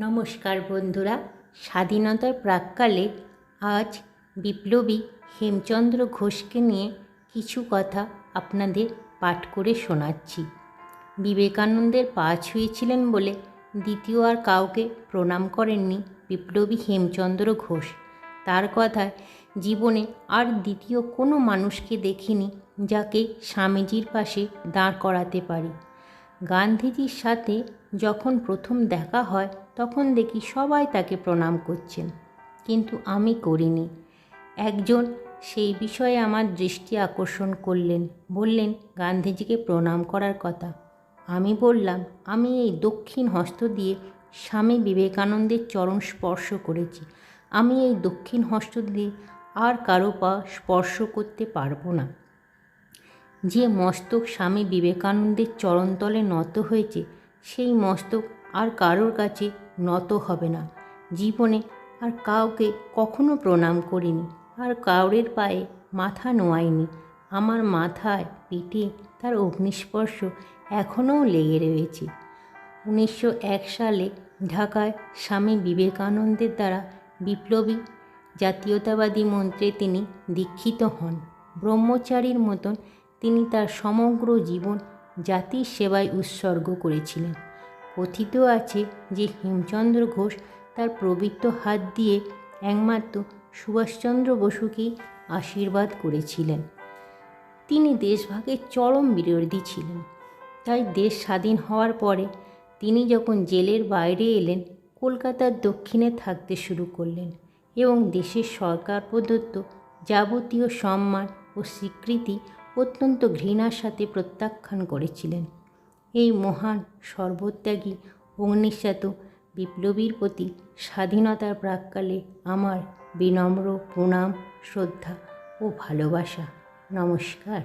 নমস্কার বন্ধুরা, স্বাধীনতার প্রাক্কালে আজ বিপ্লবী হেমচন্দ্র ঘোষকে নিয়ে কিছু কথা আপনাদের পাঠ করে শোনাচ্ছি। বিবেকানন্দের পা ছুঁয়েছিলেন বলে দ্বিতীয় আর কাউকে প্রণাম করেননি বিপ্লবী হেমচন্দ্র ঘোষ। তার কথায় জীবনে আর দ্বিতীয় কোনো মানুষকে দেখিনি যাকে স্বামীজির পাশে দাঁড় করাতে পারি। গান্ধীজির সাথে যখন প্রথম দেখা হয় তখন দেখি সবাই তাকে প্রণাম করছেন, কিন্তু আমি করিনি। একজন সেই বিষয়ে আমার দৃষ্টি আকর্ষণ করলেন, বললেন গান্ধীজিকে প্রণাম করার কথা। আমি বললাম, আমি এই দক্ষিণ হস্ত দিয়ে স্বামী বিবেকানন্দের চরণ স্পর্শ করেছি, আমি এই দক্ষিণ হস্ত দিয়ে আর কারো পা স্পর্শ করতে পারবো না। যে মস্তক স্বামী বিবেকানন্দের চরণতলে নত হয়েছে সেই মস্তক আর কারোর কাছে নত হবে না। জীবনে আর কাউকে কখনো প্রণাম করিনি, আর কাউরের পায়ে মাথা নোয়াইনি। আমার মাথায় পিঠে তার অগ্নিস্পর্শ এখনও লেগে রয়েছে। 1901 সালে ঢাকায় স্বামী বিবেকানন্দের দ্বারা বিপ্লবী জাতীয়তাবাদী মন্ত্রে তিনি দীক্ষিত হন। ব্রহ্মচারীর মতন তিনি তার সমগ্র জীবন জাতির সেবায় উৎসর্গ করেছিলেন। কথিত আছে যে হেমচন্দ্র ঘোষ তার পবিত্র হাত দিয়ে একমাত্র সুভাষচন্দ্র বসুকেই আশীর্বাদ করেছিলেন। তিনি দেশভাগের চরম বিরোধী ছিলেন, তাই দেশ স্বাধীন হওয়ার পরে তিনি যখন জেলের বাইরে এলেন, কলকাতার দক্ষিণে থাকতে শুরু করলেন এবং দেশের সরকার প্রদত্ত যাবতীয় সম্মান ও স্বীকৃতি অত্যন্ত ঘৃণার সাথে প্রত্যাখ্যান করেছিলেন। এই মহান সর্বত্যাগী অগ্নিশাত বিপ্লবীর প্রতি স্বাধীনতার প্রাক্কালে আমার বিনম্র প্রণাম, শ্রদ্ধা ও ভালোবাসা। নমস্কার।